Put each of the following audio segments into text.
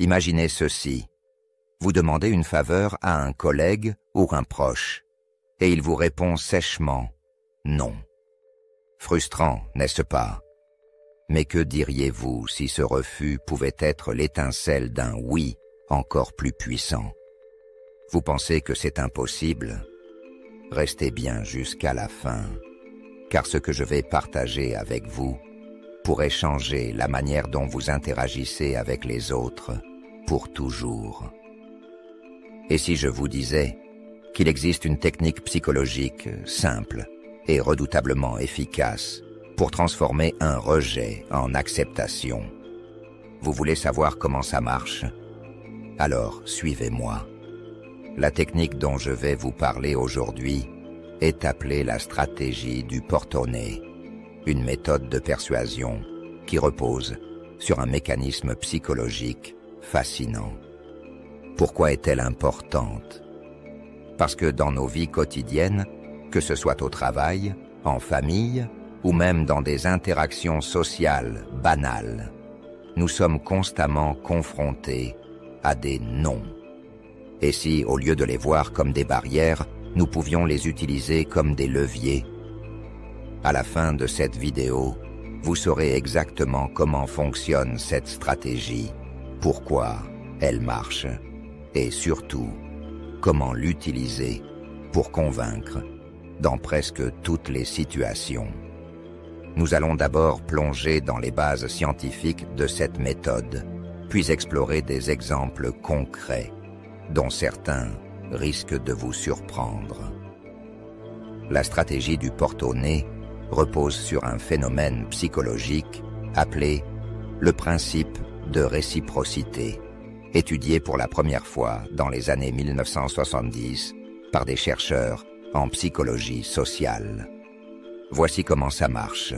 Imaginez ceci. Vous demandez une faveur à un collègue ou un proche, et il vous répond sèchement « non ». Frustrant, n'est-ce pas? Mais que diriez-vous si ce refus pouvait être l'étincelle d'un « oui » encore plus puissant? Vous pensez que c'est impossible? Restez bien jusqu'à la fin, car ce que je vais partager avec vous pourrait changer la manière dont vous interagissez avec les autres pour toujours. Et si je vous disais qu'il existe une technique psychologique simple et redoutablement efficace pour transformer un rejet en acceptation? Vous voulez savoir comment ça marche? Alors, suivez-moi. La technique dont je vais vous parler aujourd'hui est appelée la stratégie du porte-nez, une méthode de persuasion qui repose sur un mécanisme psychologique fascinant. Pourquoi est-elle importante? Parce que dans nos vies quotidiennes, que ce soit au travail, en famille ou même dans des interactions sociales banales, nous sommes constamment confrontés à des non. Et si, au lieu de les voir comme des barrières, nous pouvions les utiliser comme des leviers? À la fin de cette vidéo, vous saurez exactement comment fonctionne cette stratégie, pourquoi elle marche, et surtout, comment l'utiliser pour convaincre dans presque toutes les situations. Nous allons d'abord plonger dans les bases scientifiques de cette méthode, puis explorer des exemples concrets, dont certains risquent de vous surprendre. La stratégie du porte-nez repose sur un phénomène psychologique appelé le principe de réciprocité, étudié pour la première fois dans les années 1970 par des chercheurs en psychologie sociale. Voici comment ça marche.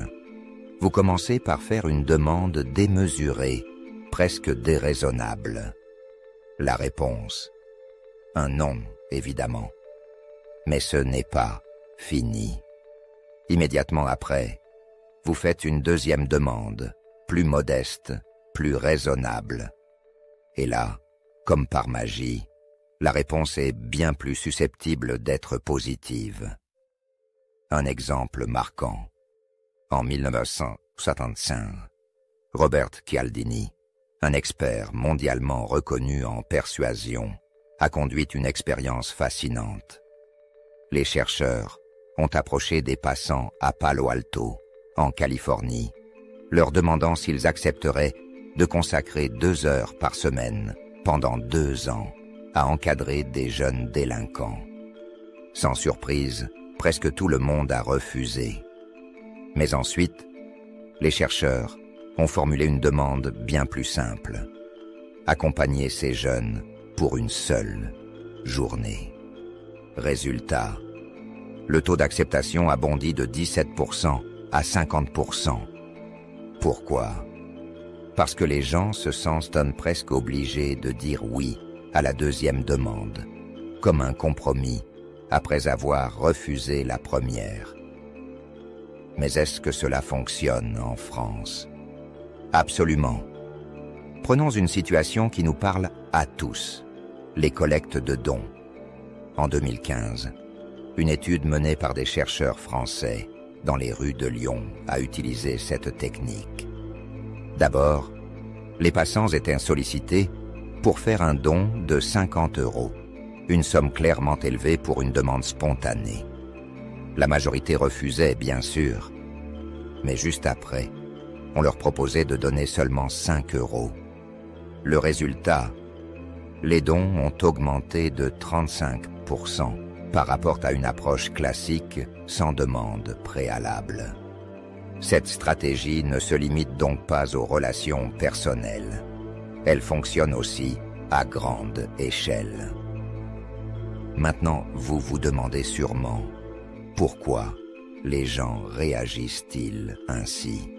Vous commencez par faire une demande démesurée, presque déraisonnable. La réponse: un non, évidemment. Mais ce n'est pas fini. Immédiatement après, vous faites une deuxième demande, plus modeste, plus raisonnable. Et là, comme par magie, la réponse est bien plus susceptible d'être positive. Un exemple marquant. En 1975, Robert Cialdini, un expert mondialement reconnu en persuasion, a conduit une expérience fascinante. Les chercheurs ont approché des passants à Palo Alto, en Californie, leur demandant s'ils accepteraient de consacrer 2 heures par semaine, pendant 2 ans, à encadrer des jeunes délinquants. Sans surprise, presque tout le monde a refusé. Mais ensuite, les chercheurs ont formulé une demande bien plus simple: accompagner ces jeunes pour une seule journée. Résultat, le taux d'acceptation a bondi de 17% à 50%. Pourquoi? Parce que les gens se sentent presque obligés de dire oui à la deuxième demande, comme un compromis après avoir refusé la première. Mais est-ce que cela fonctionne en France? Absolument. Prenons une situation qui nous parle à tous, les collectes de dons. En 2015, une étude menée par des chercheurs français dans les rues de Lyon a utilisé cette technique. D'abord, les passants étaient sollicités pour faire un don de 50 €, une somme clairement élevée pour une demande spontanée. La majorité refusait, bien sûr, mais juste après, on leur proposait de donner seulement 5 €. Le résultat, les dons ont augmenté de 35% par rapport à une approche classique sans demande préalable. Cette stratégie ne se limite donc pas aux relations personnelles. Elle fonctionne aussi à grande échelle. Maintenant, vous vous demandez sûrement pourquoi les gens réagissent-ils ainsi?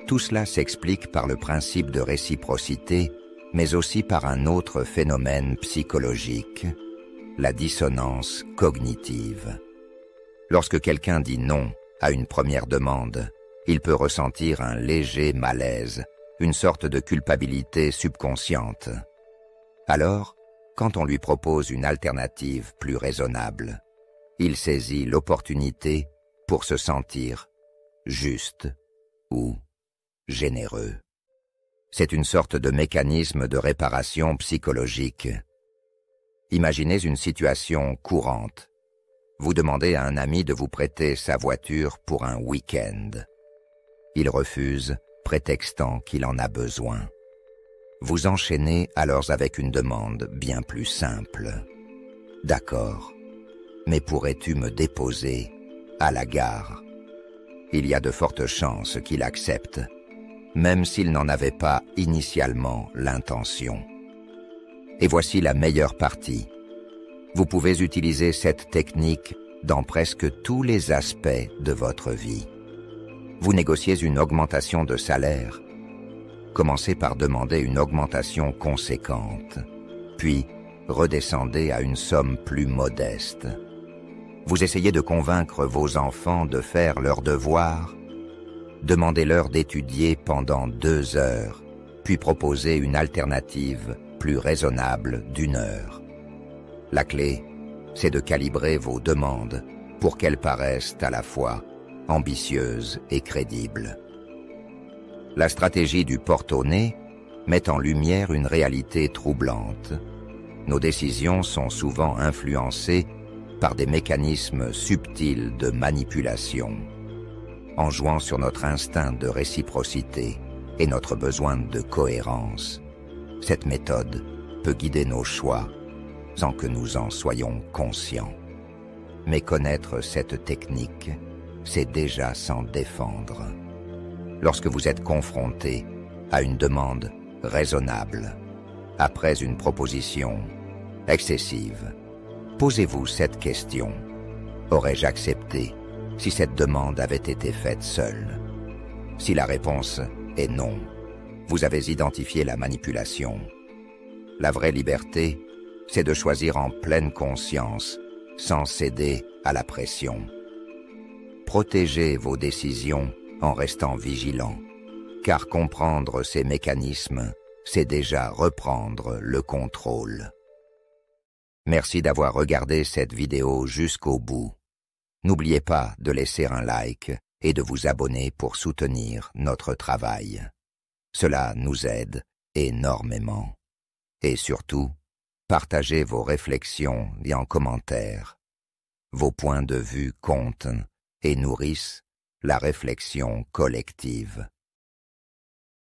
Tout cela s'explique par le principe de réciprocité, mais aussi par un autre phénomène psychologique, la dissonance cognitive. Lorsque quelqu'un dit non à une première demande, il peut ressentir un léger malaise une sorte de culpabilité subconsciente. Alors, quand on lui propose une alternative plus raisonnable, il saisit l'opportunité pour se sentir juste ou généreux. C'est une sorte de mécanisme de réparation psychologique. Imaginez une situation courante. Vous demandez à un ami de vous prêter sa voiture pour un week-end. Il refuse, prétextant qu'il en a besoin. Vous enchaînez alors avec une demande bien plus simple. « D'accord, mais pourrais-tu me déposer à la gare ?» Il y a de fortes chances qu'il accepte, même s'il n'en avait pas initialement l'intention. Et voici la meilleure partie. Vous pouvez utiliser cette technique dans presque tous les aspects de votre vie. Vous négociez une augmentation de salaire. Commencez par demander une augmentation conséquente, puis redescendez à une somme plus modeste. Vous essayez de convaincre vos enfants de faire leurs devoirs. Demandez-leur d'étudier pendant 2 heures, puis proposez une alternative plus raisonnable d'1 heure. La clé, c'est de calibrer vos demandes pour qu'elles paraissent à la fois ambitieuses et crédibles. La stratégie du porte-au-nez met en lumière une réalité troublante. Nos décisions sont souvent influencées par des mécanismes subtils de manipulation. En jouant sur notre instinct de réciprocité et notre besoin de cohérence, cette méthode peut guider nos choix sans que nous en soyons conscients. Mais connaître cette technique, c'est déjà s'en défendre. Lorsque vous êtes confronté à une demande raisonnable, après une proposition excessive, posez-vous cette question. Aurais-je accepté si cette demande avait été faite seule? Si la réponse est non, vous avez identifié la manipulation. La vraie liberté, c'est de choisir en pleine conscience, sans céder à la pression. Protégez vos décisions en restant vigilant, car comprendre ces mécanismes, c'est déjà reprendre le contrôle. Merci d'avoir regardé cette vidéo jusqu'au bout. N'oubliez pas de laisser un like et de vous abonner pour soutenir notre travail. Cela nous aide énormément. Et surtout, partagez vos réflexions et en commentaire. Vos points de vue comptent et nourrissent la réflexion collective.